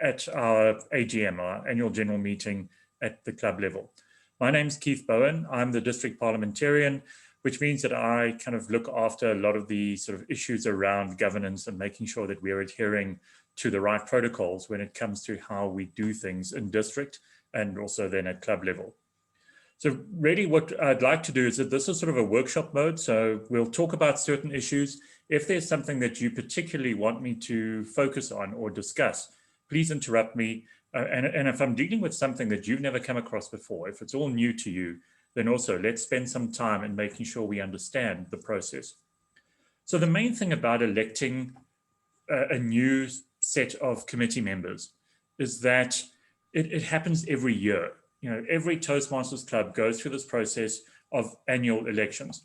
at our AGM, our annual general meeting at the club level. My name's Keith Bowen. I'm the district parliamentarian, which means that I kind of look after a lot of the sort of issues around governance and making sure that we're adhering to the right protocols when it comes to how we do things in district and also then at club level. So really what I'd like to do is that this is sort of a workshop mode. So we'll talk about certain issues. If there's something that you particularly want me to focus on or discuss, please interrupt me. And if I'm dealing with something that you've never come across before, if it's all new to you, then also let's spend some time in making sure we understand the process. So the main thing about electing a new set of committee members is that it happens every year. You know, every Toastmasters club goes through this process of annual elections.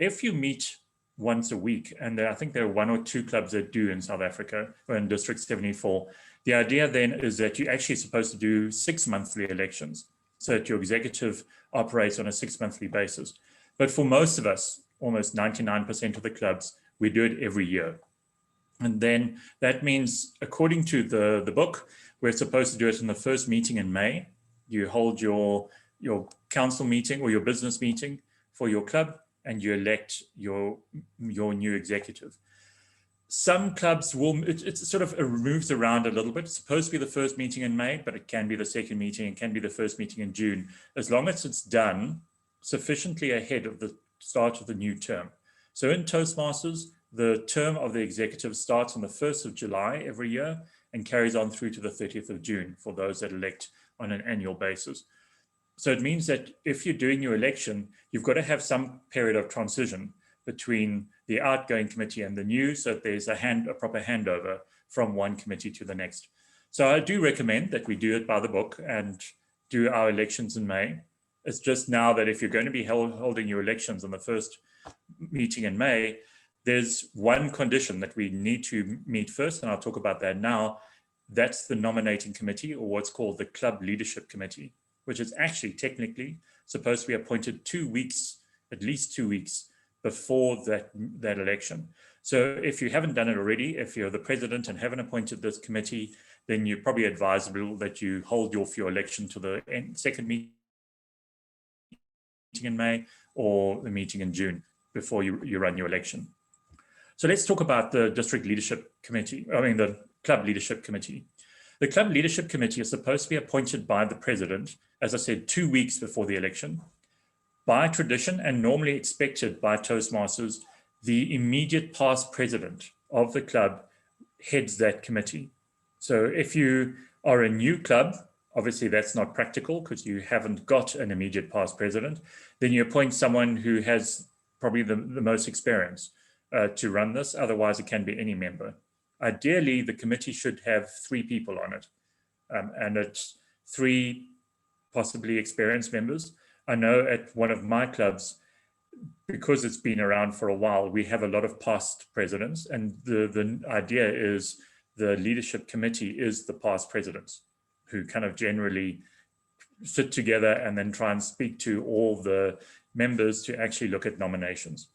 If you meet once a week, and I think there are 1 or 2 clubs that do in South Africa or in District 74, the idea then is that you're actually supposed to do 6 monthly elections so that your executive operates on a 6 monthly basis. But for most of us, almost 99% of the clubs, we do it every year. And then that means, according to the book, we're supposed to do it in the first meeting in May. You hold your council meeting or your business meeting for your club, and you elect your new executive. Some clubs will, it sort of moves around a little bit. It's supposed to be the first meeting in May, but it can be the second meeting, it can be the first meeting in June, as long as it's done sufficiently ahead of the start of the new term. So in Toastmasters, the term of the executive starts on the 1st of July every year and carries on through to the 30th of June for those that elect on an annual basis. So it means that if you're doing your election, you've got to have some period of transition between the outgoing committee and the new, so that there's a proper handover from one committee to the next. So I do recommend that we do it by the book and do our elections in May. It's just now that if you're going to be holding your elections on the first meeting in May, there's one condition that we need to meet first, and I'll talk about that now. That's the nominating committee, or what's called the club leadership committee, which is actually technically supposed to be appointed 2 weeks, at least 2 weeks before that election. So if you haven't done it already, if you're the president and haven't appointed this committee, then you're probably advisable that you hold your election to the second meeting in May or the meeting in June before you run your election. So let's talk about the district leadership committee, the club leadership committee. The club leadership committee is supposed to be appointed by the president, as I said, 2 weeks before the election. By tradition and normally expected by Toastmasters, the immediate past president of the club heads that committee. So if you are a new club, obviously that's not practical because you haven't got an immediate past president, then you appoint someone who has probably the most experience to run this. Otherwise, it can be any member. Ideally, the committee should have 3 people on it, and it's 3 possibly experienced members. I know at one of my clubs, because it's been around for a while, we have a lot of past presidents, and the idea is the leadership committee is the past presidents who kind of generally sit together and then try and speak to all the members to actually look at nominations.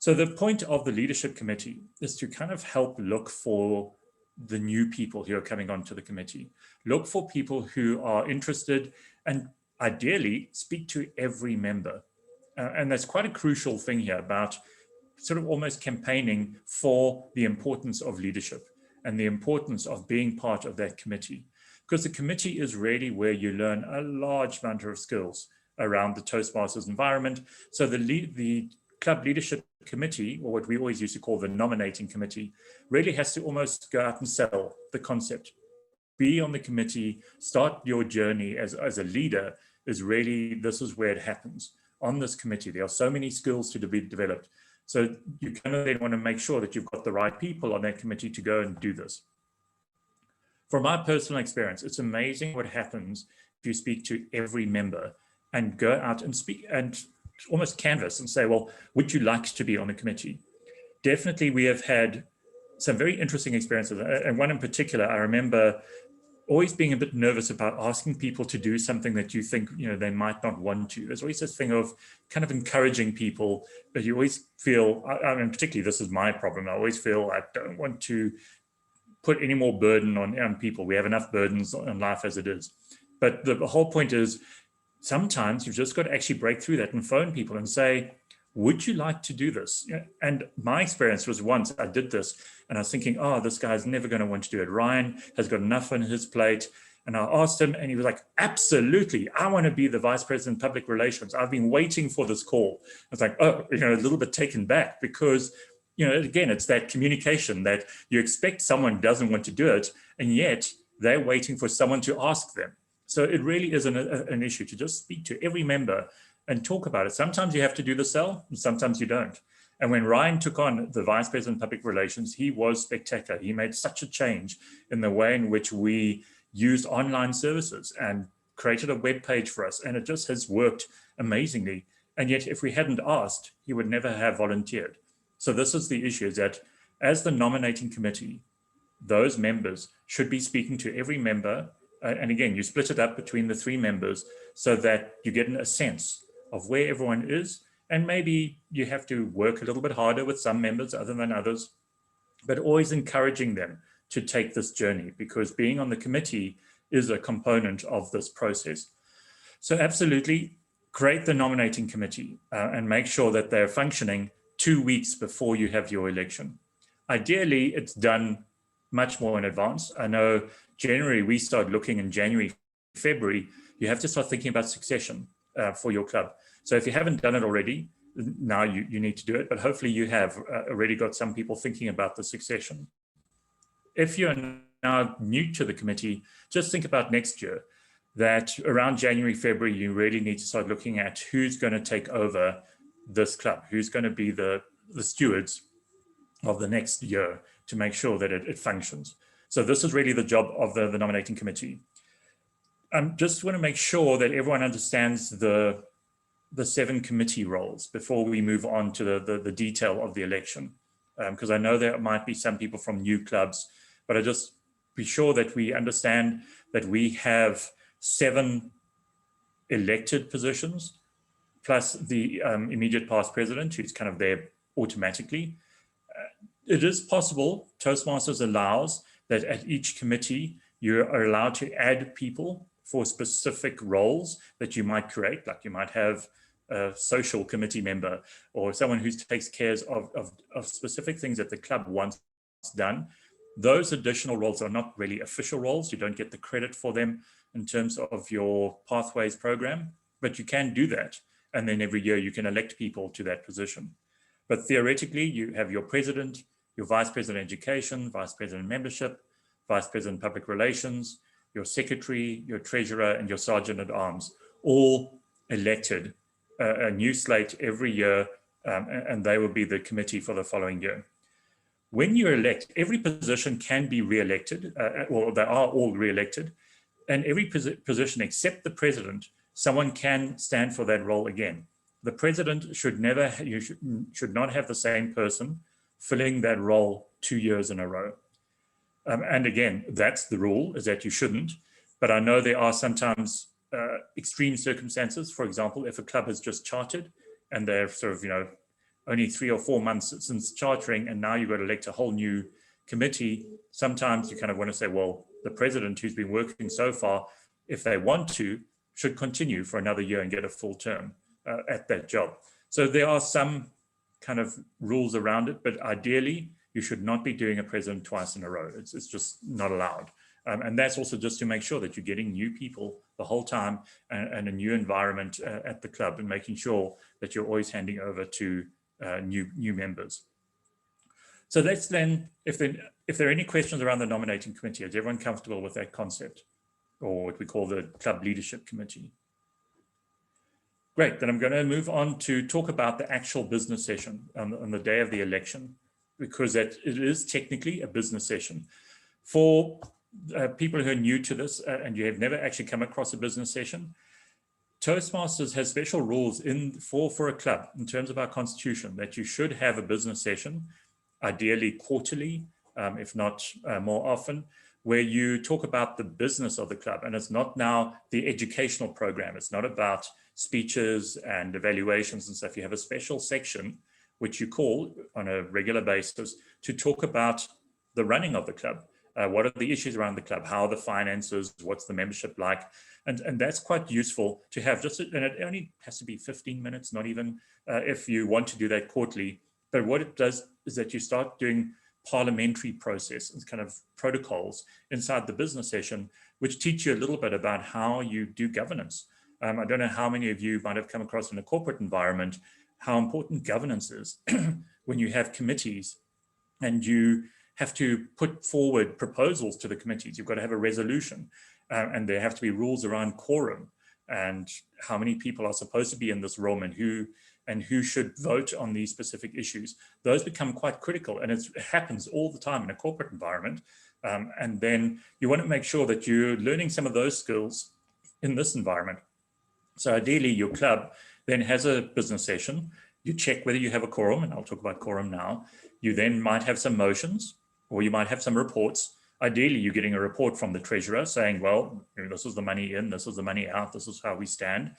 So the point of the leadership committee is to kind of help look for the new people who are coming onto the committee. Look for people who are interested and ideally speak to every member. And that's quite a crucial thing here about sort of almost campaigning for the importance of leadership and the importance of being part of that committee. Because the committee is really where you learn a large amount of skills around the Toastmasters environment. So the club leadership committee, or what we always used to call the nominating committee, really has to almost go out and sell the concept. Be on the committee, start your journey as a leader is really, this is where it happens. On this committee, there are so many skills to be developed. So you kind of then want to make sure that you've got the right people on that committee to go and do this. From my personal experience, it's amazing what happens if you speak to every member and go out and speak and almost canvas and say, well, would you like to be on the committee? Definitely, we have had some very interesting experiences. And one in particular, I remember always being a bit nervous about asking people to do something that you think, they might not want to. There's always this thing of kind of encouraging people, but you always feel, I mean, particularly this is my problem. I always feel I don't want to put any more burden on people. We have enough burdens on life as it is. But the whole point is, sometimes you've just got to actually break through that and phone people and say, would you like to do this? And my experience was, once I did this and I was thinking, oh, this guy's never going to want to do it. Ryan has got enough on his plate. And I asked him and he was like, absolutely. I want to be the vice president of public relations. I've been waiting for this call. I was like, oh, a little bit taken back, because, again, it's that communication that you expect someone doesn't want to do it, and yet they're waiting for someone to ask them. So it really is an issue to just speak to every member and talk about it. Sometimes you have to do the sell, and sometimes you don't. And when Ryan took on the Vice President of Public Relations, he was spectacular. He made such a change in the way in which we used online services and created a web page for us. And it just has worked amazingly. And yet, if we hadn't asked, he would never have volunteered. So this is the issue, is that as the nominating committee, those members should be speaking to every member. And again, you split it up between the 3 members so that you get a sense of where everyone is. And maybe you have to work a little bit harder with some members other than others, but always encouraging them to take this journey, because being on the committee is a component of this process. So absolutely create the nominating committee and make sure that they're functioning 2 weeks before you have your election. Ideally, it's done much more in advance. I know generally we start looking in January, February. You have to start thinking about succession for your club. So if you haven't done it already, now you need to do it, but hopefully you have already got some people thinking about the succession. If you're now new to the committee, just think about next year, that around January, February, you really need to start looking at who's going to take over this club, who's going to be the stewards of the next year to make sure that it functions. So this is really the job of the nominating committee. Just want to make sure that everyone understands the 7 committee roles before we move on to the detail of the election. Because I know there might be some people from new clubs, but I just be sure that we understand that we have 7 elected positions, plus the immediate past president, who's kind of there automatically. It is possible, Toastmasters allows that at each committee, you are allowed to add people for specific roles that you might create, like you might have a social committee member or someone who takes care of specific things that the club wants done. Those additional roles are not really official roles. You don't get the credit for them in terms of your Pathways program, but you can do that. And then every year you can elect people to that position. But theoretically, you have your president, your vice president education, vice president membership, vice president public relations, your secretary, your treasurer, and your sergeant at arms, all elected, a new slate every year, and they will be the committee for the following year. When you elect, every position can be re-elected, or they are all re-elected, and every position except the president, someone can stand for that role again. The president should never, you should not have the same person filling that role 2 years in a row. And again, that's the rule, is that you shouldn't. But I know there are sometimes extreme circumstances. For example, if a club has just chartered and they're sort of, only 3 or 4 months since chartering, and now you've got to elect a whole new committee, sometimes you kind of want to say, well, the president who's been working so far, if they want to, should continue for another year and get a full term at that job. So there are some kind of rules around it, but ideally, you should not be doing a president twice in a row. It's just not allowed. And that's also just to make sure that you're getting new people the whole time and a new environment at the club, and making sure that you're always handing over to new members. So let's then, if there are any questions around the nominating committee, is everyone comfortable with that concept, or what we call the club leadership committee? Great, then I'm going to move on to talk about the actual business session on the day of the election, because it is technically a business session. For people who are new to this and you have never actually come across a business session, Toastmasters has special rules for a club in terms of our constitution that you should have a business session, ideally quarterly, if not more often, where you talk about the business of the club. And it's not now the educational program. It's not about speeches and evaluations and stuff. You have a special section which you call on a regular basis to talk about the running of the club. What are the issues around the club? How are the finances? What's the membership like? And that's quite useful to have. And it only has to be 15 minutes, not even if you want to do that quarterly. But what it does is that you start doing parliamentary process and kind of protocols inside the business session, which teach you a little bit about how you do governance. I don't know how many of you might have come across in a corporate environment how important governance is when you have committees and you have to put forward proposals to the committees. You've got to have a resolution and there have to be rules around quorum and how many people are supposed to be in this room and who should vote on these specific issues. Those become quite critical, and it happens all the time in a corporate environment. And then you want to make sure that you're learning some of those skills in this environment. So ideally, your club then has a business session. You check whether you have a quorum, and I'll talk about quorum now. You then might have some motions, or you might have some reports. Ideally, you're getting a report from the treasurer saying, well, this is the money in, this is the money out, this is how we stand.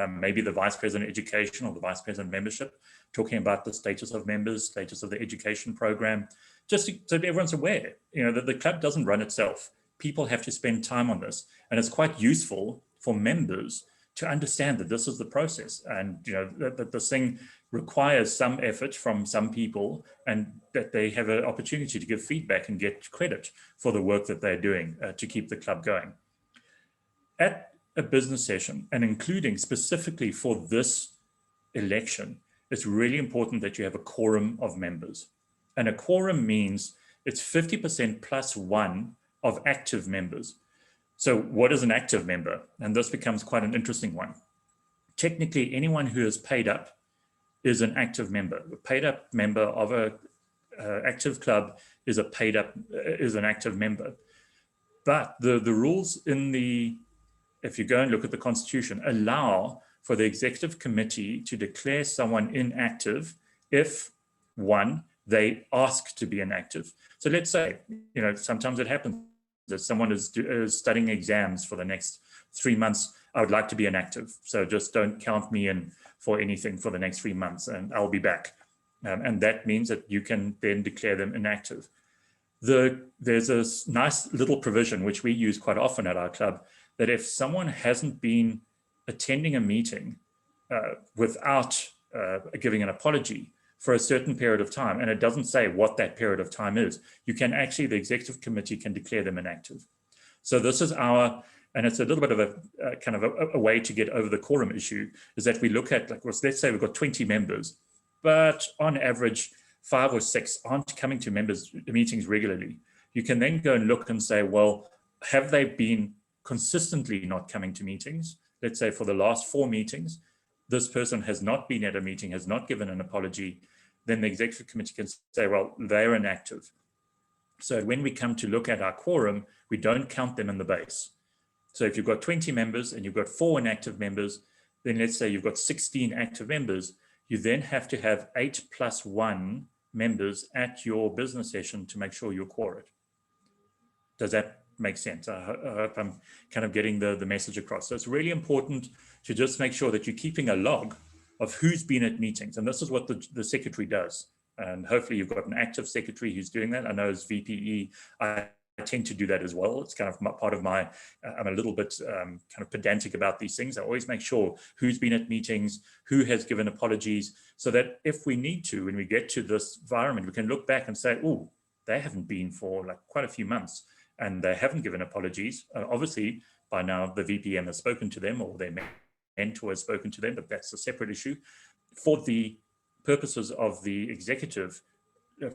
Maybe the vice president of education or the vice president membership, talking about the status of members, status of the education program, just so everyone's aware, that the club doesn't run itself. People have to spend time on this, and it's quite useful for members to understand that this is the process, and that this thing requires some effort from some people, and that they have an opportunity to give feedback and get credit for the work that they're doing to keep the club going. At a business session, and including specifically for this election, it's really important that you have a quorum of members. And a quorum means it's 50% plus one of active members. So what is an active member? And this becomes quite an interesting one. Technically, anyone who is paid up is an active member. A paid up member of a active club is an active member. But the rules if you go and look at the Constitution, allow for the executive committee to declare someone inactive if, one, they ask to be inactive. So let's say, sometimes it happens that someone is studying exams for the next 3 months. I would like to be inactive. So just don't count me in for anything for the next 3 months and I'll be back. And that means that you can then declare them inactive. There's a nice little provision, which we use quite often at our club, that if someone hasn't been attending a meeting without giving an apology for a certain period of time, and it doesn't say what that period of time is, the executive committee can declare them inactive. So this is and it's a little bit of a kind of a way to get over the quorum issue, is that we look at, let's say we've got 20 members, but on average, 5 or 6 aren't coming to meetings regularly. You can then go and look and say, well, have they been consistently not coming to meetings? Let's say for the last 4 meetings, this person has not been at a meeting, has not given an apology. Then the executive committee can say, well, they're inactive. So when we come to look at our quorum, we don't count them in the base. So if you've got 20 members and you've got 4 inactive members, then let's say you've got 16 active members, you then have to have 8 plus 1 members at your business session to make sure you're quorate. Does that make sense? I hope I'm kind of getting the message across. So it's really important to just make sure that you're keeping a log of who's been at meetings. And this is what the secretary does. And hopefully you've got an active secretary who's doing that. I know as VPE, I tend to do that as well. It's kind of part of my, I'm a little bit kind of pedantic about these things. I always make sure who's been at meetings, who has given apologies, so that if we need to, when we get to this environment, we can look back and say, oh, they haven't been for quite a few months and they haven't given apologies. Obviously, by now the VPM has spoken to them or their mentor has spoken to them, but that's a separate issue. For the purposes of the executive,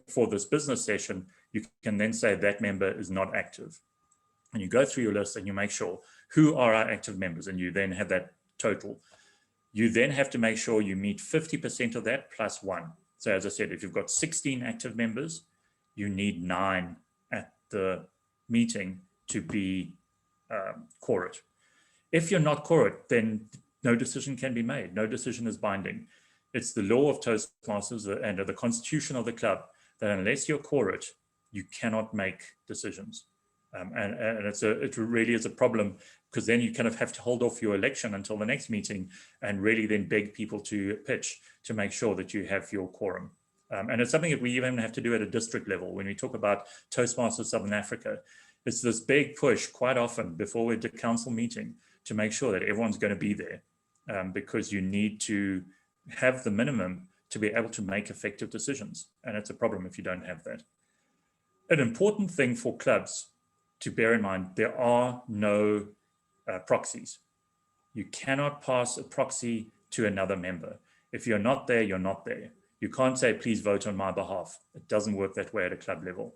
for this business session, you can then say that member is not active. And you go through your list and you make sure who are our active members, and you then have that total. You then have to make sure you meet 50% of that plus 1. So as I said, if you've got 16 active members, you need 9 at the meeting to be quorate. If you're not quorate, then no decision can be made. No decision is binding. It's the law of Toastmasters and the constitution of the club that unless you're quorate, you cannot make decisions. And it really is a problem, because then you kind of have to hold off your election until the next meeting and really then beg people to pitch to make sure that you have your quorum. And it's something that we even have to do at a district level. When we talk about Toastmasters Southern Africa, it's this big push quite often before we do council meeting to make sure that everyone's going to be there, because you need to have the minimum to be able to make effective decisions. And it's a problem if you don't have that. An important thing for clubs to bear in mind, there are no proxies. You cannot pass a proxy to another member. If you're not there, you're not there. You can't say, please vote on my behalf. It doesn't work that way at a club level.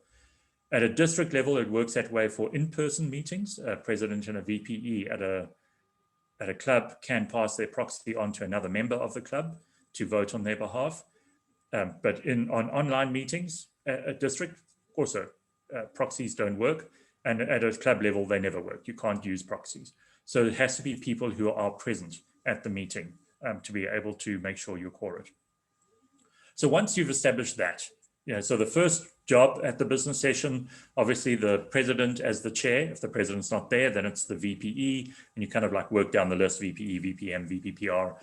At a district level, it works that way for in-person meetings. A president and a VPE at a club can pass their proxy on to another member of the club to vote on their behalf. But on online meetings at district, also proxies don't work. And at a club level, they never work. You can't use proxies. So it has to be people who are present at the meeting to be able to make sure you quorum it. So once you've established that, so the first job at the business session, obviously the president as the chair. If the president's not there, then it's the VPE, and you kind of like work down the list: VPE, VPM, VPPR.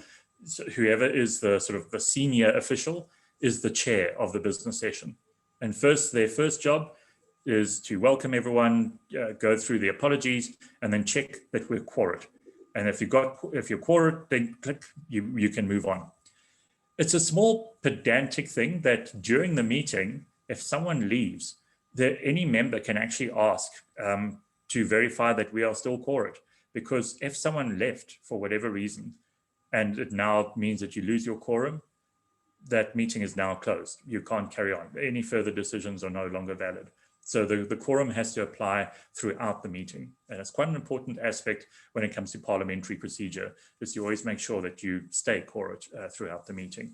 So whoever is the sort of the senior official is the chair of the business session. And their first job is to welcome everyone, go through the apologies, and then check that we're quorate. And if you're quorate, then click, you can move on. It's a small pedantic thing that during the meeting, if someone leaves, any member can actually ask to verify that we are still quorate. Because if someone left for whatever reason, and it now means that you lose your quorum, that meeting is now closed. You can't carry on. Any further decisions are no longer valid. So the quorum has to apply throughout the meeting. And it's quite an important aspect when it comes to parliamentary procedure, is you always make sure that you stay quorate throughout the meeting.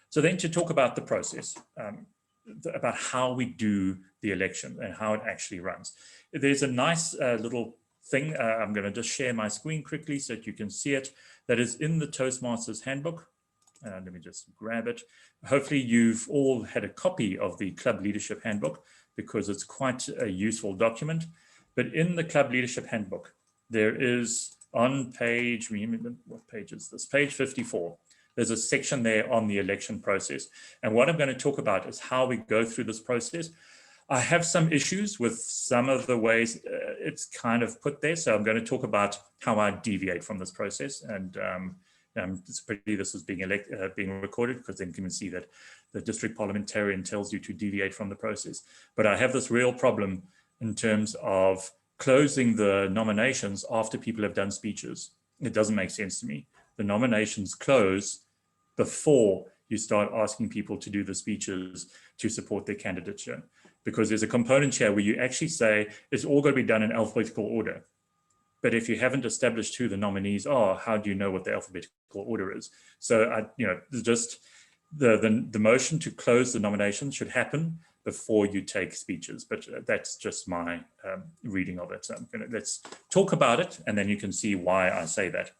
So then to talk about the process, about how we do the election and how it actually runs. There's a nice little thing. I'm going to just share my screen quickly so that you can see it. That is in the Toastmasters handbook. Let me just grab it. Hopefully you've all had a copy of the Club Leadership Handbook, because it's quite a useful document. But in the Club Leadership Handbook, there is on page, what page is this? Page 54. There's a section there on the election process. And what I'm going to talk about is how we go through this process. I have some issues with some of the ways it's kind of put there. So I'm going to talk about how I deviate from this process. And it's pretty this is being recorded, because then you can see that the district parliamentarian tells you to deviate from the process. But I have this real problem in terms of closing the nominations after people have done speeches. It doesn't make sense to me. The nominations close before you start asking people to do the speeches to support their candidature, because there's a component here where you actually say it's all going to be done in alphabetical order. But if you haven't established who the nominees are, how do you know what the alphabetical order is? So, just the motion to close the nominations should happen before you take speeches. But that's just my reading of it. So let's talk about it, and then you can see why I say that.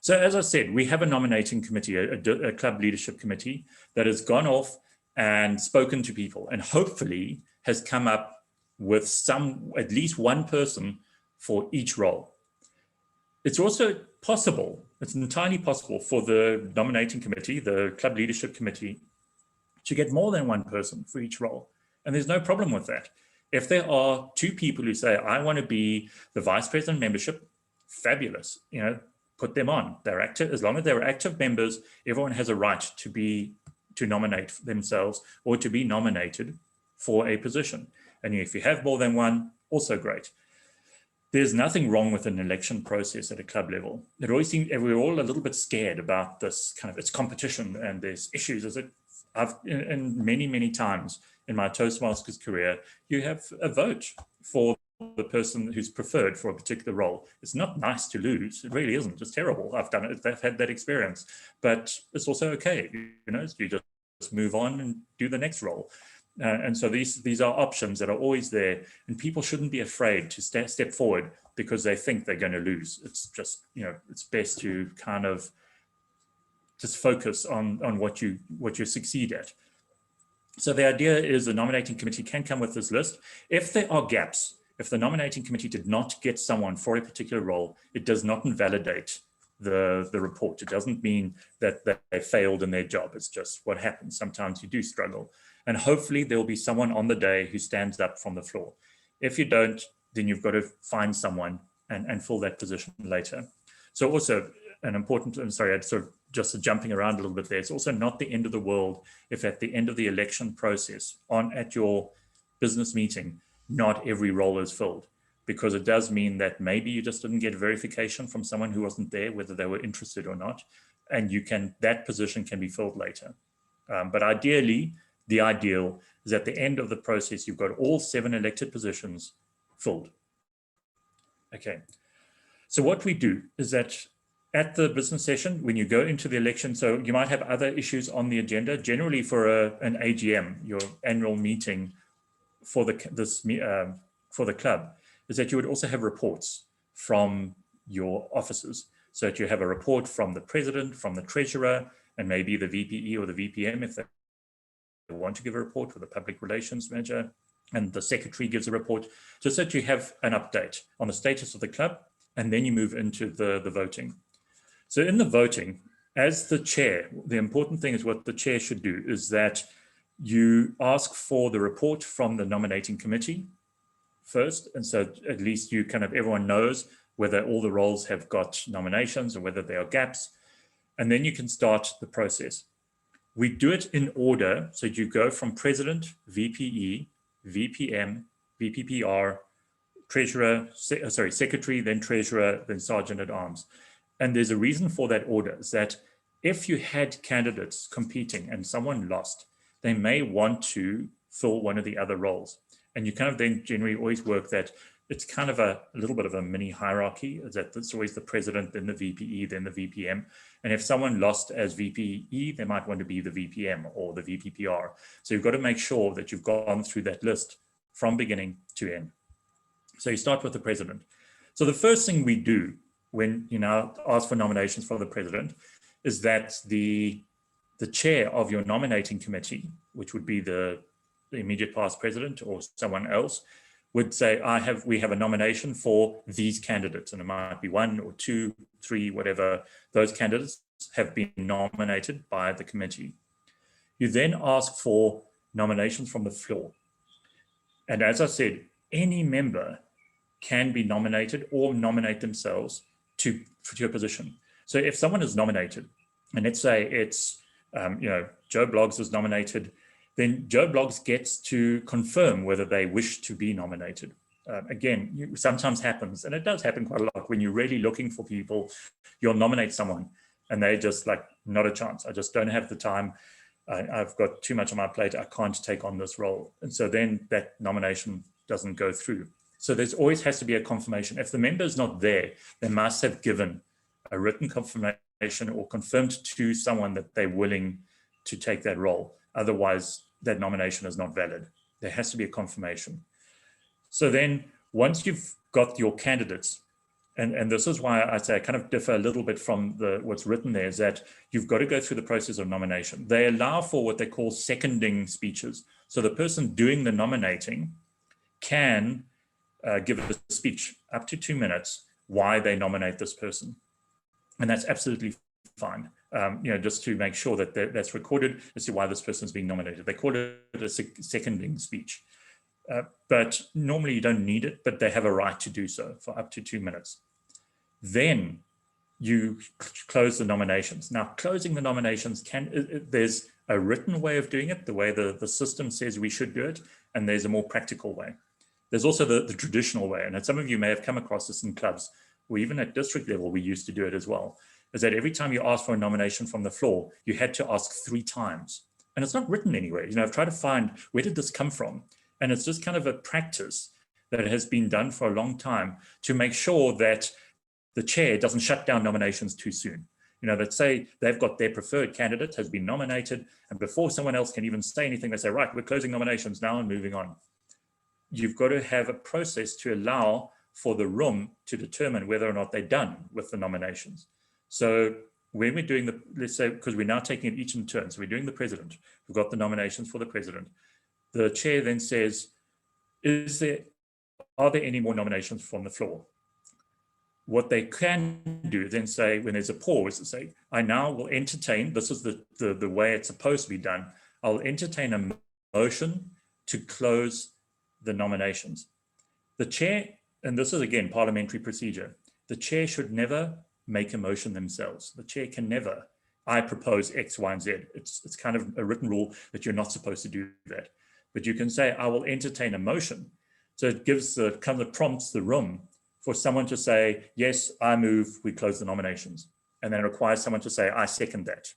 So as I said, we have a nominating committee, a club leadership committee that has gone off and spoken to people, and hopefully has come up with at least one person for each role. It's also possible, it's entirely possible for the nominating committee, the club leadership committee, to get more than one person for each role. And there's no problem with that. If there are two people who say, I want to be the vice president membership, fabulous, put them on. They're active. As long as they're active members, everyone has a right to nominate themselves or to be nominated for a position. And if you have more than one, also great. There's nothing wrong with an election process at a club level. It always seems we're all a little bit scared about this it's competition and there's issues. I've many times in my Toastmasters career, you have a vote for the person who's preferred for a particular role. It's not nice to lose. It really isn't. It's terrible. I've done it. I've had that experience, but it's also okay. You just move on and do the next role. And so these are options that are always there, and people shouldn't be afraid to step forward because they think they're going to lose. It's just, it's best to kind of just focus on what you succeed at. So the idea is the nominating committee can come with this list. If there are gaps, if the nominating committee did not get someone for a particular role, it does not invalidate the report. It doesn't mean that they failed in their job. It's just what happens. Sometimes you do struggle. And hopefully there will be someone on the day who stands up from the floor. If you don't, then you've got to find someone and fill that position later. So also an important, I'm sorry, I'm sort of just jumping around a little bit there. It's also not the end of the world if at the end of the election process at your business meeting, not every role is filled, because it does mean that maybe you just didn't get verification from someone who wasn't there, whether they were interested or not, and that position can be filled later. But ideally, the ideal is at the end of the process, you've got all 7 elected positions filled. Okay, so what we do is that at the business session, when you go into the election, so you might have other issues on the agenda. Generally for an AGM, your annual meeting for the club, is that you would also have reports from your officers. So that you have a report from the president, from the treasurer, and maybe the VPE or the VPM if they want to give a report, for the public relations manager, and the secretary gives a report, just so that you have an update on the status of the club, and then you move into the voting. So in the voting, as the chair, the important thing is what the chair should do is that you ask for the report from the nominating committee first. And so at least you everyone knows whether all the roles have got nominations or whether there are gaps. And then you can start the process. We do it in order. So you go from president, VPE, VPM, VPPR, treasurer, secretary, then treasurer, then sergeant at arms. And there's a reason for that order, is that if you had candidates competing and someone lost, they may want to fill one of the other roles. And you then generally always work that it's a little bit of a mini hierarchy, is that it's always the president, then the VPE, then the VPM. And if someone lost as VPE, they might want to be the VPM or the VPPR. So you've got to make sure that you've gone through that list from beginning to end. So you start with the president. So the first thing we do when you now ask for nominations for the president is that the chair of your nominating committee, which would be the immediate past president or someone else, would say, we have a nomination for these candidates. And it might be 1 or 2, 3, whatever. Those candidates have been nominated by the committee. You then ask for nominations from the floor. And as I said, any member can be nominated or nominate themselves to a position. So if someone is nominated, and let's say it's, Joe Bloggs is nominated, then Joe Bloggs gets to confirm whether they wish to be nominated. Again, sometimes happens, and it does happen quite a lot, when you're really looking for people, you'll nominate someone and they just not a chance. I just don't have the time. I've got too much on my plate. I can't take on this role. And so then that nomination doesn't go through. So there's always has to be a confirmation. If the member is not there, they must have given a written confirmation or confirmed to someone that they're willing to take that role. Otherwise, that nomination is not valid. There has to be a confirmation. So then once you've got your candidates, and this is why I say I differ a little bit from what's written there, is that you've got to go through the process of nomination. They allow for what they call seconding speeches. So the person doing the nominating can give a speech up to 2 minutes why they nominate this person. And that's absolutely fine. Just to make sure that that's recorded as to why this person is being nominated. They call it a seconding speech. But normally you don't need it, but they have a right to do so for up to 2 minutes. Then you close the nominations. Now, closing the nominations, there's a written way of doing it, the way the system says we should do it, and there's a more practical way. There's also the traditional way, and some of you may have come across this in clubs, or even at district level, we used to do it as well, is that every time you ask for a nomination from the floor, you had to ask 3 times. And it's not written anywhere. I've tried to find, where did this come from? And it's just a practice that has been done for a long time to make sure that the chair doesn't shut down nominations too soon. That say they've got their preferred candidate has been nominated, and before someone else can even say anything, they say, right, we're closing nominations now and moving on. You've got to have a process to allow for the room to determine whether or not they're done with the nominations. So when we're doing let's say, because we're now taking it each in turn, so we're doing the president, we've got the nominations for the president. The chair then says, are there any more nominations from the floor? What they can do then say, when there's a pause, to say, I now will entertain, this is the way it's supposed to be done, I'll entertain a motion to close the nominations. The chair, and this is again parliamentary procedure, the chair should never make a motion themselves. The chair can never, I propose X, Y, and Z. It's kind of a written rule that you're not supposed to do that. But you can say, I will entertain a motion. So it gives the kind of prompts the room for someone to say, yes, I move, we close the nominations. And then it requires someone to say, I second that.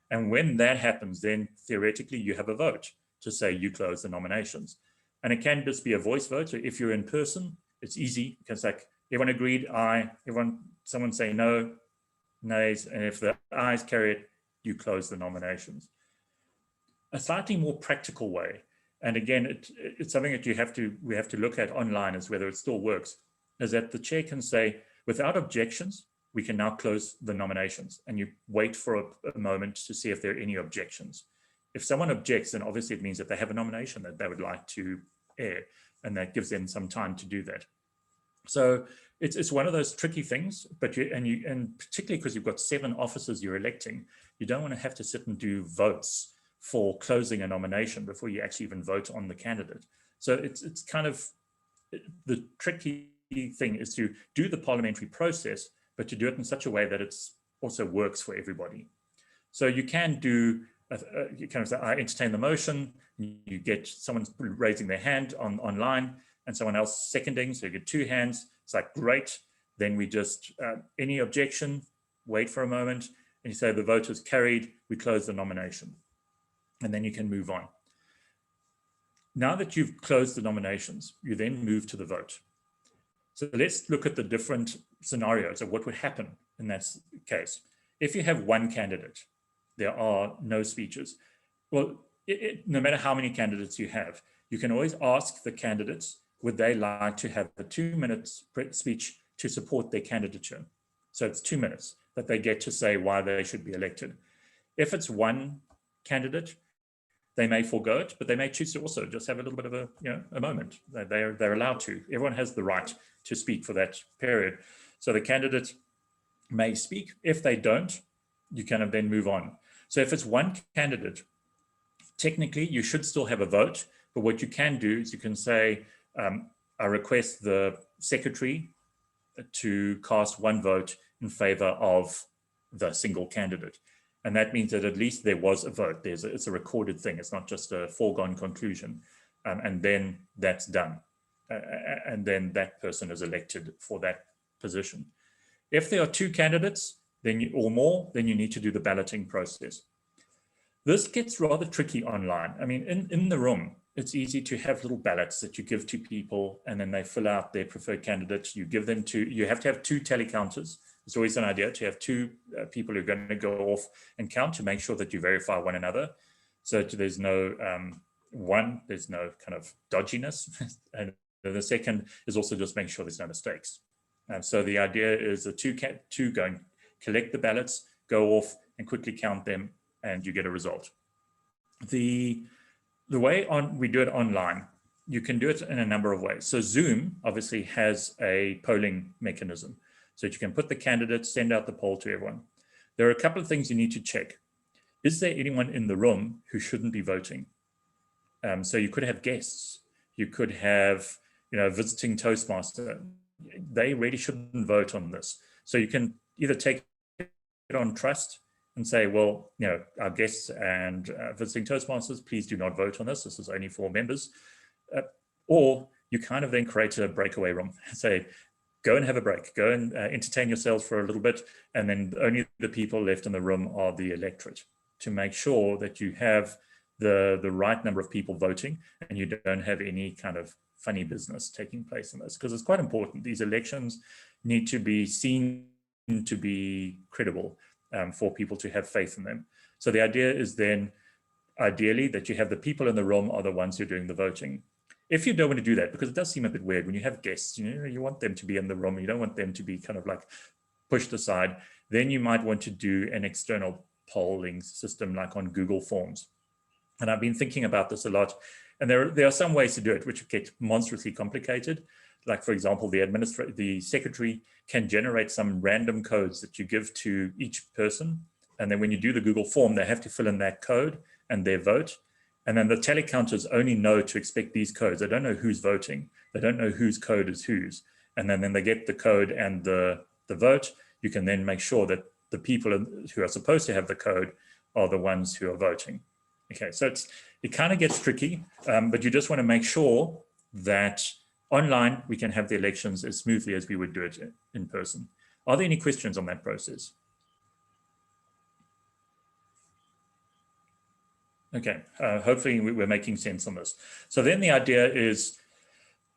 And when that happens, then theoretically you have a vote to say you close the nominations. And it can just be a voice vote. So if you're in person, it's easy because like everyone agreed, aye, someone say no, nays, and if the ayes carry it, you close the nominations. A slightly more practical way, and again, it's something that we have to look at online as whether it still works, is that the chair can say, without objections, we can now close the nominations, and you wait for a moment to see if there are any objections. If someone objects, then obviously it means that they have a nomination that they would like to air, and that gives them some time to do that. So it's one of those tricky things, but and particularly because you've got 7 officers you're electing, you don't want to have to sit and do votes for closing a nomination before you actually even vote on the candidate. So it's kind of, the tricky thing is to do the parliamentary process, but to do it in such a way that it's also works for everybody. So you can do, you kind of say, I entertain the motion, you get someone raising their hand online and someone else seconding, so you get 2 hands. It's like, great. Then we just, any objection, wait for a moment, and you say the vote is carried, we close the nomination. And then you can move on. Now that you've closed the nominations, you then move to the vote. So let's look at the different scenarios of what would happen in that case. If you have 1 candidate, there are no speeches. Well, no matter how many candidates you have, you can always ask the candidates, would they like to have a 2-minute speech to support their candidature? So it's 2 minutes that they get to say why they should be elected. If it's 1 candidate, they may forego it, but they may choose to also just have a little bit of a moment. They're allowed to. Everyone has the right to speak for that period. So the candidate may speak. If they don't, you kind of then move on. So if it's 1 candidate, technically you should still have a vote, but what you can do is you can say, I request the secretary to cast 1 vote in favor of the single candidate. And that means that at least there was a vote. It's a recorded thing. It's not just a foregone conclusion. And then that's done. And then that person is elected for that position. If there are 2 candidates or more, then you need to do the balloting process. This gets rather tricky online. I mean, in the room, it's easy to have little ballots that you give to people and then they fill out their preferred candidates. You give them you have to have 2 tally counters. It's always an idea to have 2 people who are going to go off and count to make sure that you verify one another. So there's no, there's no kind of dodginess. And the second is also just making sure there's no mistakes. So the idea is the 2 go and collect the ballots, go off and quickly count them, and you get a result. The way we do it online, you can do it in a number of ways. So Zoom obviously has a polling mechanism, so that you can put the candidates, send out the poll to everyone. There are a couple of things you need to check. Is there anyone in the room who shouldn't be voting? So you could have guests. You could have, visiting Toastmaster. They really shouldn't vote on this. So you can either take it on trust and say, well, our guests and visiting Toastmasters, please do not vote on this. This is only for members. Or you kind of then create a breakaway room. Say, go and have a break, go and entertain yourselves for a little bit, and then only the people left in the room are the electorate, to make sure that you have the right number of people voting and you don't have any kind of funny business taking place in this, because it's quite important. These elections need to be seen to be credible for people to have faith in them. So the idea is then, ideally, that you have the people in the room are the ones who are doing the voting. If you don't want to do that, because it does seem a bit weird when you have guests, you want them to be in the room, you don't want them to be kind of like pushed aside, then you might want to do an external polling system like on Google Forms. And I've been thinking about this a lot, and there are some ways to do it which get monstrously complicated. like for example, the secretary can generate some random codes that you give to each person. And then when you do the Google form, they have to fill in that code and their vote. And then the tally counters only know to expect these codes. They don't know who's voting. They don't know whose code is whose. And then they get the code and the vote. You can then make sure that the people who are supposed to have the code are the ones who are voting. Okay, so it kind of gets tricky, but you just want to make sure that online we can have the elections as smoothly as we would do it in person. Are there any questions on that process? Okay, hopefully we're making sense on this. So then the idea is,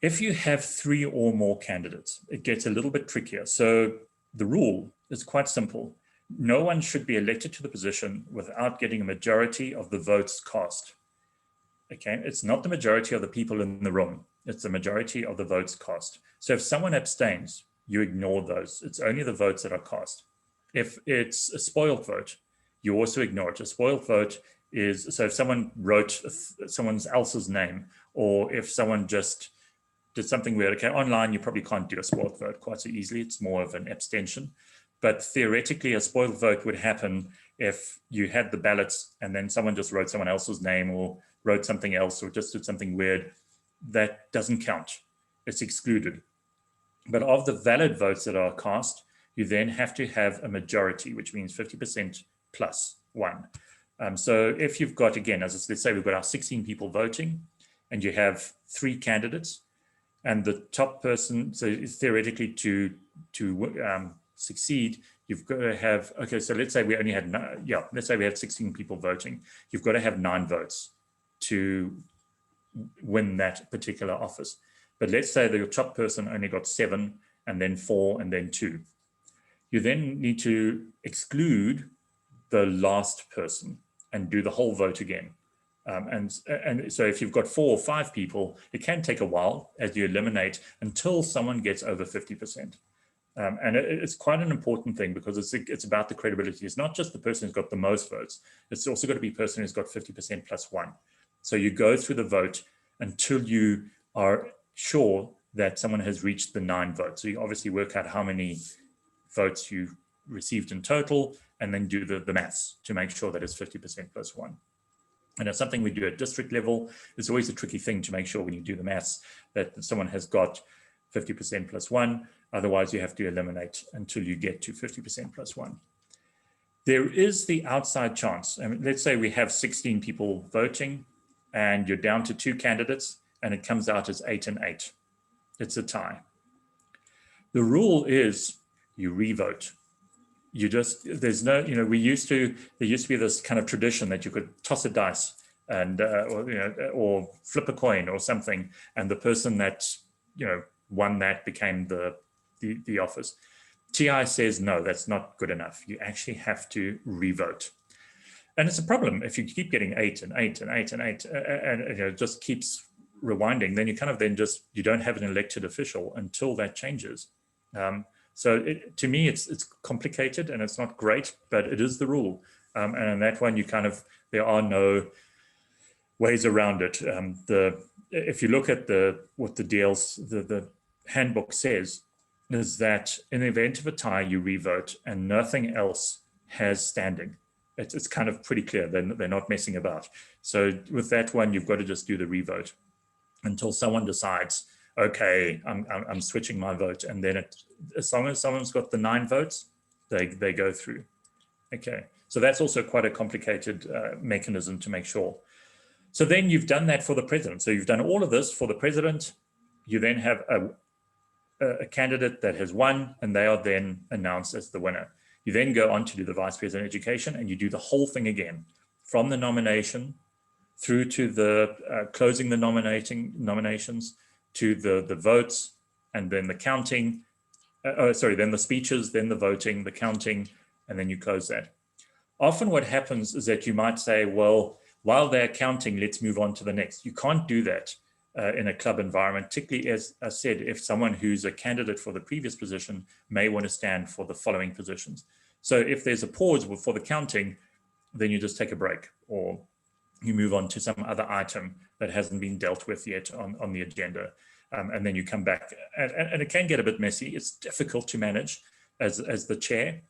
if you have 3 or more candidates, it gets a little bit trickier. So the rule is quite simple. No one should be elected to the position without getting a majority of the votes cast. Okay, it's not the majority of the people in the room. It's the majority of the votes cast. So if someone abstains, you ignore those. It's only the votes that are cast. If it's a spoiled vote, you also ignore it. A spoiled vote is, so if someone wrote someone else's name, or if someone just did something weird, okay, online you probably can't do a spoiled vote quite so easily. It's more of an abstention. But theoretically, a spoiled vote would happen if you had the ballots and then someone just wrote someone else's name or wrote something else or just did something weird. That doesn't count. It's excluded. But of the valid votes that are cast, you then have to have a majority, which means 50% plus 1. So if you've got, again, let's say we've got our 16 people voting and you have 3 candidates, and the top person, so theoretically to succeed, you've got to have, okay, so let's say we only had, let's say we have 16 people voting. You've got to have 9 votes to win that particular office. But let's say that your top person only got 7 and then 4 and then 2. You then need to exclude the last person and do the whole vote again. And so if you've got 4 or 5 people, it can take a while as you eliminate until someone gets over 50%. And it's quite an important thing because it's about the credibility. It's not just the person who's got the most votes. It's also got to be a person who's got 50% plus 1. So you go through the vote until you are sure that someone has reached the 9 votes. So you obviously work out how many votes you received in total and then do the maths to make sure that it's 50% plus 1. And it's something we do at district level. It's always a tricky thing to make sure when you do the maths that someone has got 50% plus 1. Otherwise, you have to eliminate until you get to 50% plus 1. There is the outside chance. I mean, let's say we have 16 people voting and you're down to 2 candidates and it comes out as 8 and 8. It's a tie. The rule is you re-vote. You just, there's no, there used to be this kind of tradition that you could toss a dice and, or flip a coin or something. And the person that, won that became the office. TI says, no, that's not good enough. You actually have to re-vote. And it's a problem if you keep getting 8 and 8 and 8 and 8 and it just keeps rewinding, then you kind of you don't have an elected official until that changes. So to me, it's complicated and it's not great, but it is the rule. And in that one, there are no ways around it. If you look at what the handbook says, is that in the event of a tie, you re-vote and nothing else has standing. It's kind of pretty clear. They're not messing about. So with that one, you've got to just do the re-vote until someone decides, okay, I'm switching my vote. And then as long as someone's got the 9 votes, they go through. Okay, so that's also quite a complicated mechanism to make sure. So then you've done that for the president. So you've done all of this for the president. You then have a candidate that has won, and they are then announced as the winner. You then go on to do the vice president education, and you do the whole thing again, from the nomination through to the closing the nominations, to the votes, and then the counting, then the speeches, then the voting, the counting, and then you close that. Often what happens is that you might say, well, while they're counting, let's move on to the next. You can't do that in a club environment, particularly, as I said, if someone who's a candidate for the previous position may want to stand for the following positions. So if there's a pause for the counting, then you just take a break or you move on to some other item that hasn't been dealt with yet on the agenda. and then you come back. And it can get a bit messy. It's difficult to manage as the chair,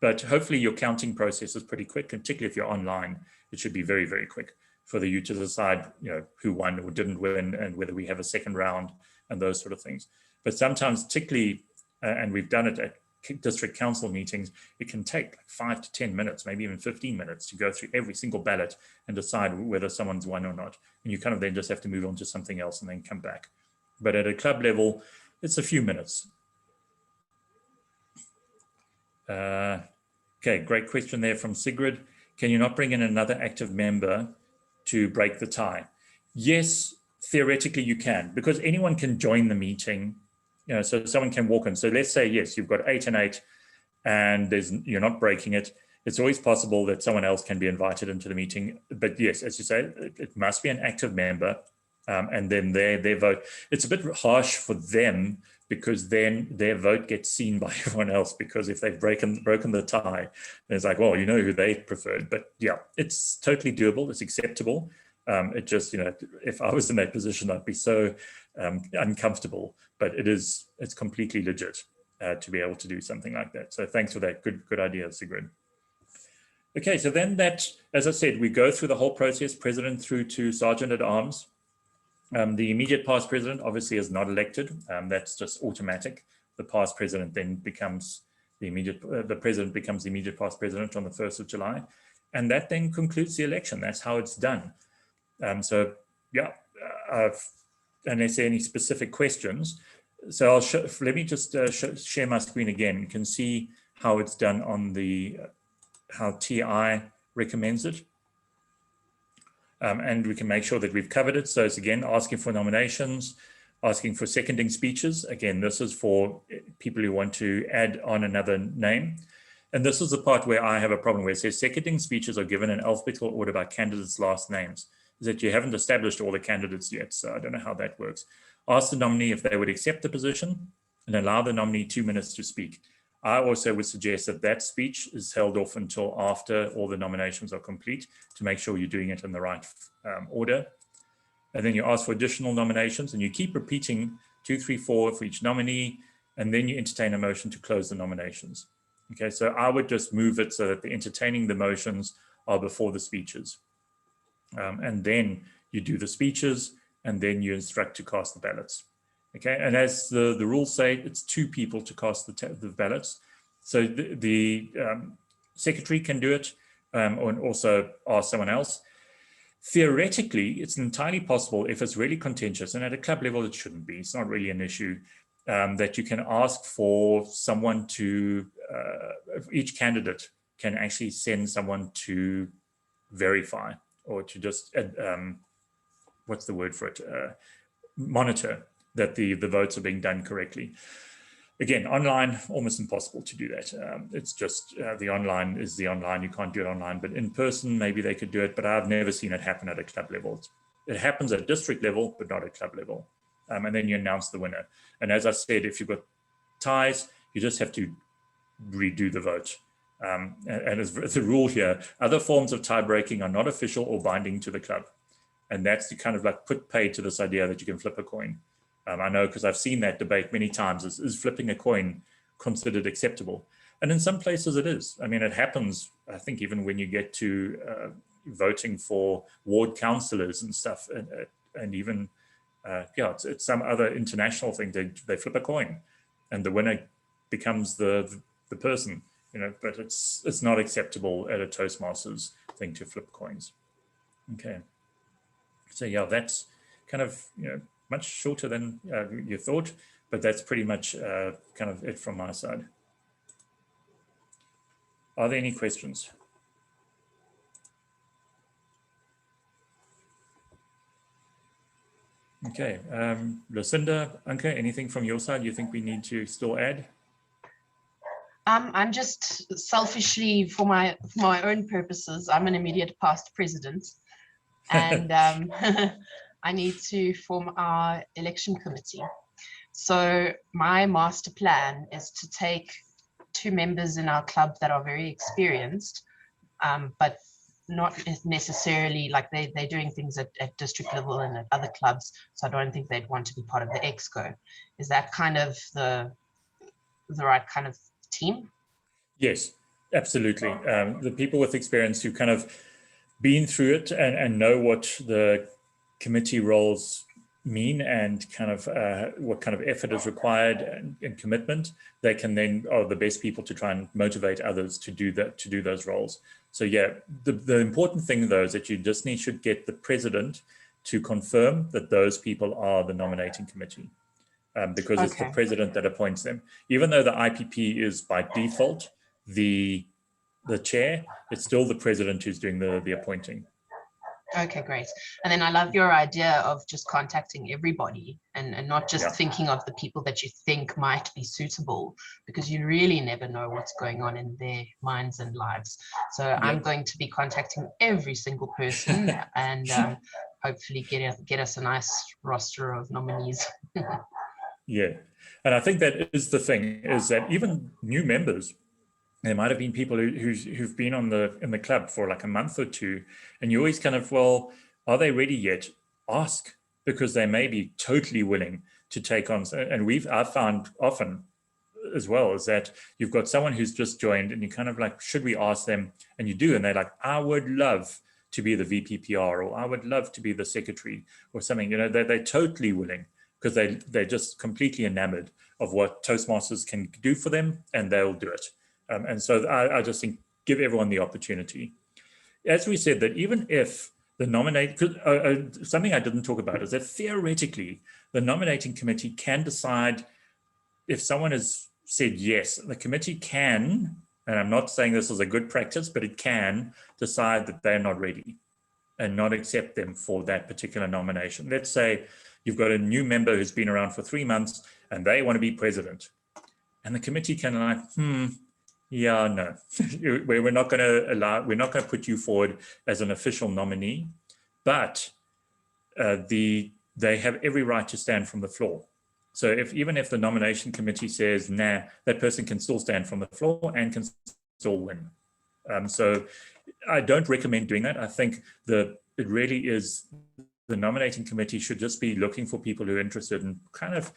but hopefully your counting process is pretty quick, and particularly if you're online, it should be very, very quick for you to decide, who won or didn't win and whether we have a second round and those sort of things. But sometimes, particularly, and we've done it at district council meetings, it can take like 5 to 10 minutes, maybe even 15 minutes to go through every single ballot and decide whether someone's won or not. And you kind of then just have to move on to something else and then come back. But at a club level, it's a few minutes. Okay, great question there from Sigrid. Can you not bring in another active member to break the tie? Yes, theoretically you can, because anyone can join the meeting. So someone can walk in. So let's say, yes, you've got 8 and 8 and you're not breaking it. It's always possible that someone else can be invited into the meeting. But yes, as you say, it must be an active member. And then their vote, it's a bit harsh for them, because then their vote gets seen by everyone else, because if they've broken the tie, it's like, well, who they preferred. But yeah, it's totally doable. It's acceptable. It just, if I was in that position, I'd be so uncomfortable, but it's completely legit to be able to do something like that. So thanks for that. Good idea, Sigrid. Okay, so then as I said, we go through the whole process, president through to sergeant at arms. The immediate past president obviously is not elected. That's just automatic. The past president then becomes the president becomes the immediate past president on the 1st of July. And that then concludes the election. That's how it's done. So yeah, unless there are any specific questions. So let me just share my screen again. You can see how it's done on how TI recommends it. And we can make sure that we've covered it. So it's again asking for nominations, asking for seconding speeches. Again, this is for people who want to add on another name. And this is the part where I have a problem, where it says seconding speeches are given in alphabetical order by candidates' last names. Is that you haven't established all the candidates yet. So I don't know how that works. Ask the nominee if they would accept the position and allow the nominee 2 minutes to speak. I also would suggest that speech is held off until after all the nominations are complete, to make sure you're doing it in the right order. And then you ask for additional nominations, and you keep repeating 2, 3, 4 for each nominee, and then you entertain a motion to close the nominations. Okay, so I would just move it so that the entertaining the motions are before the speeches. And then you do the speeches, and then you instruct to cast the ballots. Okay, and as the rules say, it's 2 people to cast the ballots. So the secretary can do it, or also ask someone else. Theoretically, it's entirely possible, if it's really contentious, and at a club level it shouldn't be, it's not really an issue, that you can ask for someone to, each candidate can actually send someone to verify, or to just, what's the word for it, monitor that the votes are being done correctly. Again, online, almost impossible to do that. It's just the online is the online. You can't do it online, but in person, maybe they could do it, but I've never seen it happen at a club level. It happens at district level, but not at club level. And then you announce the winner. And as I said, if you've got ties, you just have to redo the vote. And as the rule here, other forms of tie breaking are not official or binding to the club. And that's to kind of like put pay to this idea that you can flip a coin. I know, because I've seen that debate many times, is flipping a coin considered acceptable? And in some places it is. I mean, it happens, I think, even when you get to voting for ward councillors and stuff, and even, yeah, it's some other international thing, they flip a coin and the winner becomes the person, but it's not acceptable at a Toastmasters thing to flip coins. Okay. So yeah, that's kind of, much shorter than you thought, but that's pretty much kind of it from my side. Are there any questions? Okay, Lucinda, Anke, anything from your side you think we need to still add? I'm just selfishly, for my own purposes, I'm an immediate past president, and I need to form our election committee. So my master plan is to take 2 members in our club that are very experienced, but not necessarily like they're doing things at district level and at other clubs, so I don't think they'd want to be part of the exco. Is that kind of the right kind of team? Yes, absolutely. The people with experience who kind of been through it and know what the committee roles mean and kind of what kind of effort is required and commitment, they can then are the best people to try and motivate others to do that, to do those roles. So yeah, the important thing though is that you just should get the president to confirm that those people are the nominating committee. Because it's the president that appoints them. Even though the IPP is by default the chair, it's still the president who's doing the appointing. Okay, great. And then I love your idea of just contacting everybody and not just thinking of the people that you think might be suitable, because you really never know what's going on in their minds and lives. So I'm going to be contacting every single person and hopefully get us a nice roster of nominees. Yeah, and I think that is the thing, is that even new members, there might have been people who've been in the club for like a month or two, and you always kind of, well, are they ready yet? Ask, because they may be totally willing to take on. And I've found often as well is that you've got someone who's just joined, and you kind of like, should we ask them? And you do, and they're like, I would love to be the VPPR, or I would love to be the secretary, or something. You know, they're totally willing because they're just completely enamored of what Toastmasters can do for them, and they'll do it. And so I just think give everyone the opportunity. As we said, that even if the something I didn't talk about is that theoretically the nominating committee can decide if someone has said yes, the committee can, and I'm not saying this is a good practice, but it can decide that they're not ready and not accept them for that particular nomination. Let's say you've got a new member who's been around for 3 months and they want to be president. And the committee can like, yeah, no, we're not going to put you forward as an official nominee, but they have every right to stand from the floor. So even if the nomination committee says, nah, that person can still stand from the floor and can still win. So I don't recommend doing that. I think it really is, the nominating committee should just be looking for people who are interested in kind of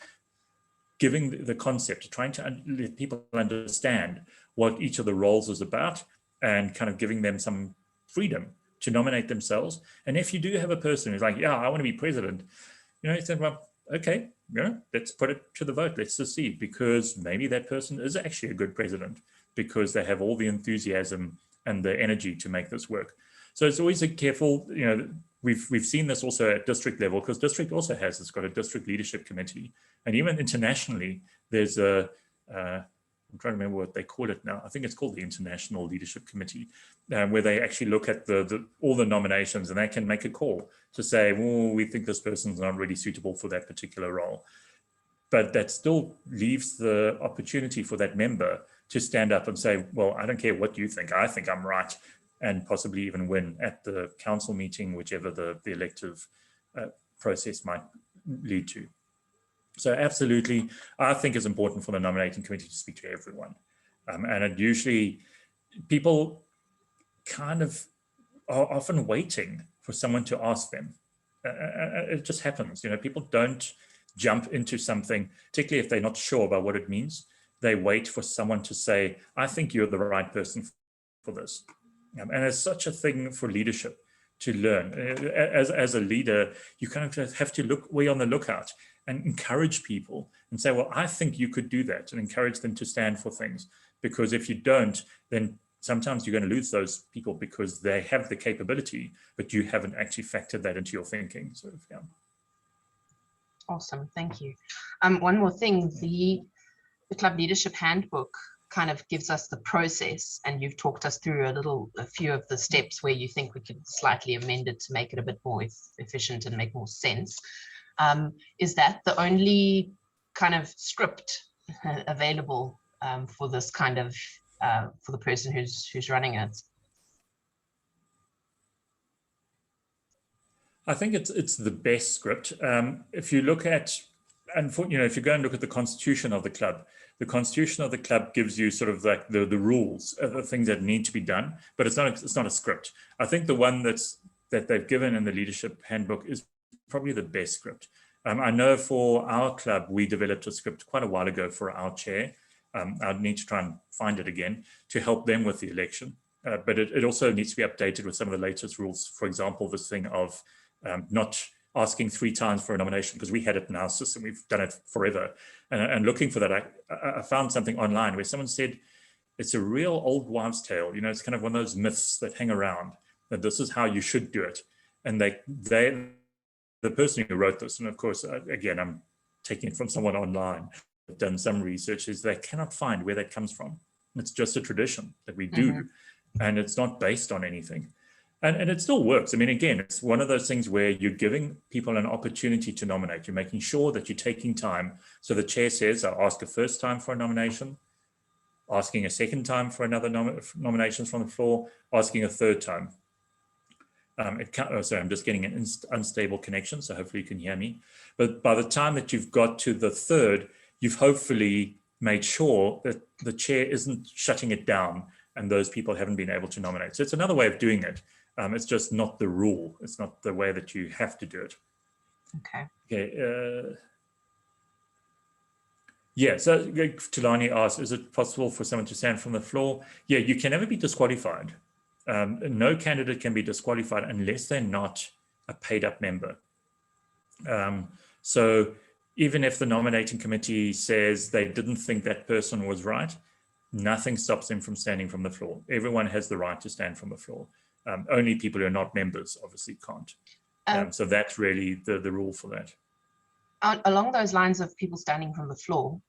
giving the concept, trying to let people understand what each of the roles is about, and kind of giving them some freedom to nominate themselves. And if you do have a person who's like, yeah, I want to be president, you know, you say, well, okay, you know, let's put it to the vote. Let's just see, because maybe that person is actually a good president because they have all the enthusiasm and the energy to make this work. So it's always a careful, you know, we've seen this also at district level, because district also it's got a district leadership committee. And even internationally, there's I'm trying to remember what they call it now. I think it's called the International Leadership Committee, where they actually look at all the nominations, and they can make a call to say, well, we think this person's not really suitable for that particular role. But that still leaves the opportunity for that member to stand up and say, well, I don't care what you think. I think I'm right, and possibly even win at the council meeting, whichever the elective process might lead to. So absolutely, I think it's important for the nominating committee to speak to everyone. And it usually, people kind of are often waiting for someone to ask them. It just happens, you know, people don't jump into something, particularly if they're not sure about what it means. They wait for someone to say, I think you're the right person for this. And it's such a thing for leadership to learn. As a leader, you kind of have to be on the lookout and encourage people and say, well, I think you could do that, and encourage them to stand for things. Because if you don't, then sometimes you're going to lose those people because they have the capability, but you haven't actually factored that into your thinking. So, yeah. Awesome, thank you. One more thing, the club leadership handbook kind of gives us the process, and you've talked us through a few of the steps where you think we could slightly amend it to make it a bit more efficient and make more sense. Is that the only kind of script available for this kind of for the person who's running it? I think it's the best script. If you look at and if you go and look at the constitution of the club gives you sort of like the rules, the things that need to be done, but it's not a script. I think the one that they've given in the leadership handbook is probably the best script. I know for our club, we developed a script quite a while ago for our chair. I'd need to try and find it again to help them with the election. But it also needs to be updated with some of the latest rules. For example, this thing of not asking 3 times for a nomination, because we had it in our system. We've done it forever. And looking for that, I found something online where someone said, it's a real old wives' tale. It's kind of one of those myths that hang around, that this is how you should do it. And the person who wrote this, and of course, again, I'm taking it from someone online, done some research, is they cannot find where that comes from. It's just a tradition that we do, and it's not based on anything. And it still works. I mean, again, it's one of those things where you're giving people an opportunity to nominate. You're making sure that you're taking time. So the chair says, I'll ask a first time for a nomination, asking a second time for another nominations from the floor, asking a third time. Sorry, I'm just getting an unstable connection, so hopefully you can hear me. But by the time that you've got to the third, you've hopefully made sure that the chair isn't shutting it down and those people haven't been able to nominate. So it's another way of doing it. It's just not the rule. It's not the way that you have to do it. Okay. Yeah, so Tulani asked, is it possible for someone to stand from the floor? Yeah, you can never be disqualified. No candidate can be disqualified unless they're not a paid up member. So even if the nominating committee says they didn't think that person was right, nothing stops them from standing from the floor. Everyone has the right to stand from the floor. Only people who are not members obviously can't. So that's really the rule for that. Along those lines of people standing from the floor,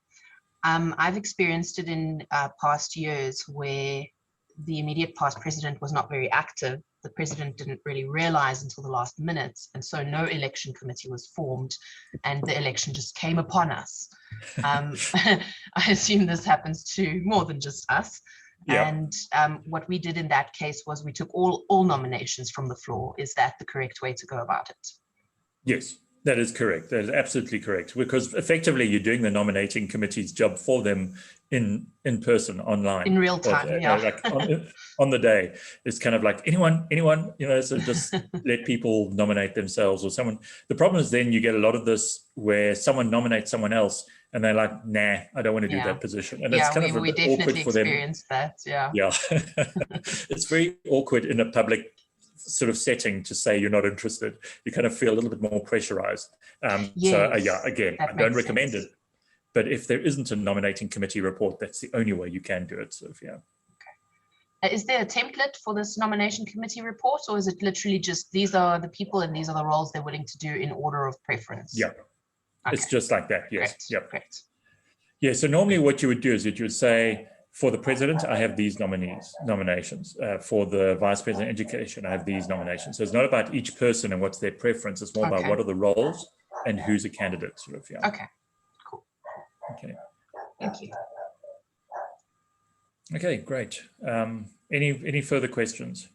I've experienced it in past years where the immediate past president was not very active. The president didn't really realize until the last minute, and so no election committee was formed, and the election just came upon us. I assume this happens to more than just us. Yeah. And what we did in that case was we took all nominations from the floor. Is that the correct way to go about it? Yes, that is correct. That is absolutely correct, because effectively you're doing the nominating committee's job for them in person, online, in real time. Like on the day. It's kind of like anyone, so just let people nominate themselves or someone. The problem is then you get a lot of this where someone nominates someone else and they're like, nah, I don't want to do that position. And it's kind of we definitely for them. Experienced that. Yeah. It's very awkward in a public sort of setting to say you're not interested. You kind of feel a little bit more pressurized. So again, I don't recommend it. But if there isn't a nominating committee report, that's the only way you can do it. So yeah. Okay. Is there a template for this nomination committee report, or is it literally just these are the people and these are the roles they're willing to do in order of preference? Yeah. Okay. It's just like that. Yes. Great. Yep. Great. Yeah. So normally what you would do is that you would say, for the president, I have these nominations. For the vice president education, I have these nominations. So it's not about each person and what's their preference. It's more about what are the roles and who's a candidate, sort of. Yeah. Okay. Cool. Okay. Thank you. Okay, great. Any further questions?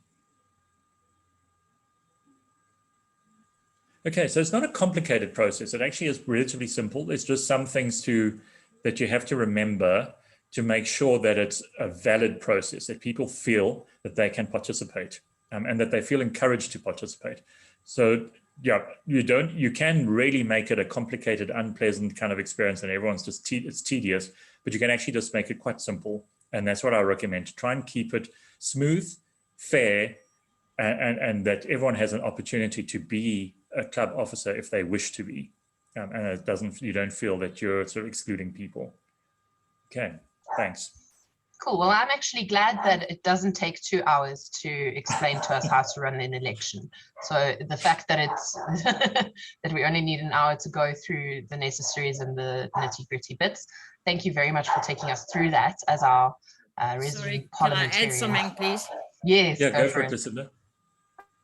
Okay, so it's not a complicated process. It actually is relatively simple. It's just some things that you have to remember to make sure that it's a valid process, that people feel that they can participate and that they feel encouraged to participate. So yeah, you can really make it a complicated, unpleasant kind of experience and everyone's just, it's tedious, but you can actually just make it quite simple. And that's what I recommend, to try and keep it smooth, fair, and that everyone has an opportunity to be a club officer if they wish to be. And you don't feel that you're sort of excluding people. Okay. Thanks. Cool. Well, I'm actually glad that it doesn't take 2 hours to explain to us how to run an election. So the fact that it's that we only need an hour to go through the necessaries and the nitty-gritty bits. Thank you very much for taking us through that as our resident parliamentarian. Can I add something, please? Yes. Yeah, go for it, Lucinda.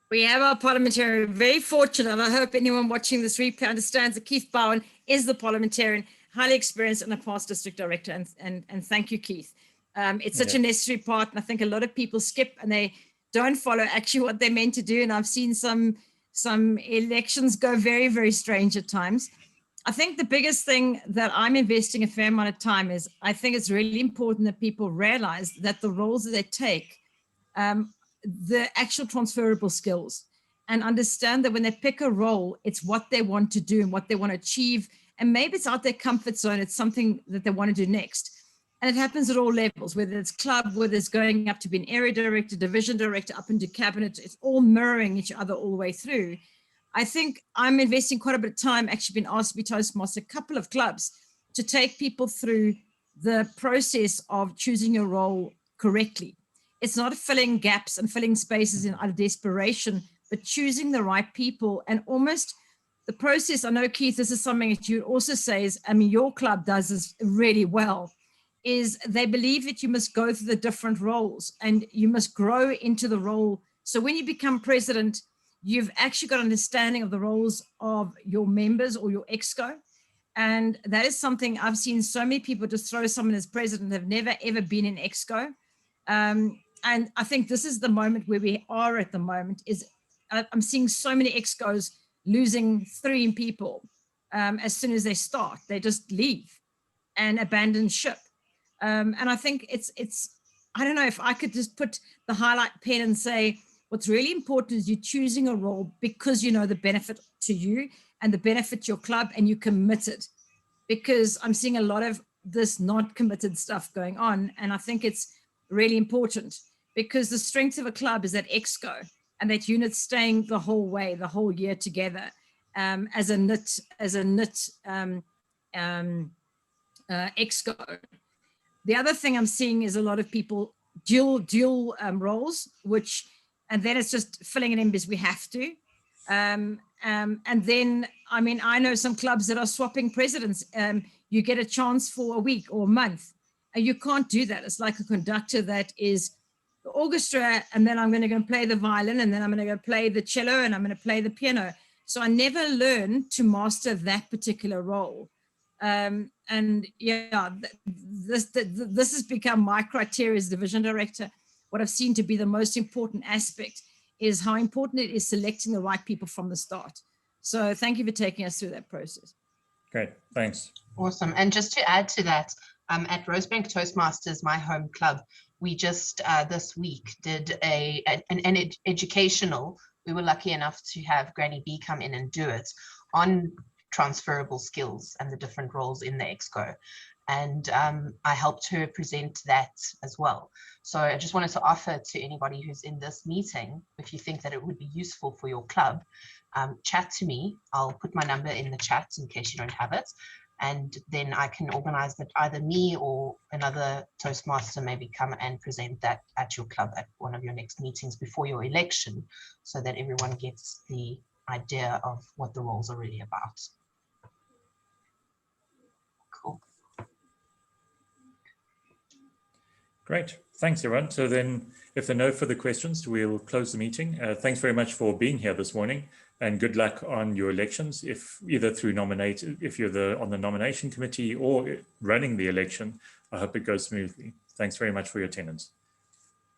We have our parliamentarian, very fortunate, and I hope anyone watching this replay understands that Keith Bowen is the parliamentarian, highly experienced and a past district director. And thank you, Keith. It's such a necessary part. And I think a lot of people skip and they don't follow actually what they're meant to do. And I've seen some elections go very, very strange at times. I think the biggest thing that I'm investing a fair amount of time is I think it's really important that people realize that the roles that they take, the actual transferable skills, and understand that when they pick a role, it's what they want to do and what they want to achieve. And maybe it's out their comfort zone. It's something that they want to do next. And it happens at all levels, whether it's club, whether it's going up to be an area director, division director, up into cabinet. It's all mirroring each other all the way through. I think I'm investing quite a bit of time, actually been asked to be Toastmaster a couple of clubs, to take people through the process of choosing your role correctly. It's not filling gaps and filling spaces out of desperation, but choosing the right people. And almost the process, I know, Keith, this is something that you also say is, I mean, your club does this really well, is they believe that you must go through the different roles and you must grow into the role. So when you become president, you've actually got understanding of the roles of your members or your exco. And that is something I've seen so many people just throw someone as president, have never, ever been in exco. And I think this is the moment where we are at the moment is I'm seeing so many excos losing 3 people as soon as they start. They just leave and abandon ship. And I think it's, I don't know if I could just put the highlight pen and say, what's really important is you're choosing a role because you know the benefit to you and the benefit to your club and you're committed. Because I'm seeing a lot of this not committed stuff going on. And I think it's really important because the strength of a club is that exco and that unit staying the whole way, the whole year together as a knit exco. The other thing I'm seeing is a lot of people dual roles, and then it's just filling it in because we have to. And then, I mean, I know some clubs that are swapping presidents. You get a chance for a week or a month, and you can't do that. It's like a conductor that is the orchestra, and then I'm going to go and play the violin, and then I'm going to go play the cello, and I'm going to play the piano. So I never learned to master that particular role. And yeah, this has become my criteria as division director. What I've seen to be the most important aspect is how important it is selecting the right people from the start. So thank you for taking us through that process. Great, thanks. Awesome. And just to add to that, at Rosebank Toastmasters, my home club, we just this week did an educational, we were lucky enough to have Granny B come in and do it on transferable skills and the different roles in the exco. And I helped her present that as well. So I just wanted to offer to anybody who's in this meeting, if you think that it would be useful for your club, chat to me. I'll put my number in the chat in case you don't have it. And then I can organize that either me or another Toastmaster maybe come and present that at your club at one of your next meetings before your election, so that everyone gets the idea of what the roles are really about. Cool. Great. Thanks, everyone. So then if there are no further questions, we'll close the meeting. Thanks very much for being here this morning, and good luck on your elections, if either through if you're on the nomination committee or running the election. I hope it goes smoothly. Thanks very much for your attendance.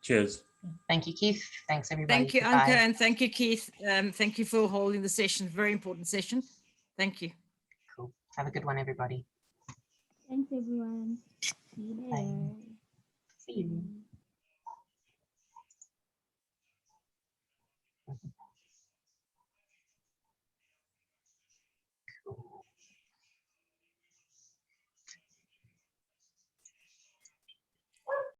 Cheers. Thank you, Keith. Thanks, everybody. Thank you, Goodbye. Anke, and thank you, Keith. Thank you for holding the session. Very important session. Thank you. Cool. Have a good one, everybody. Thanks, everyone. See you later. Bye. See you.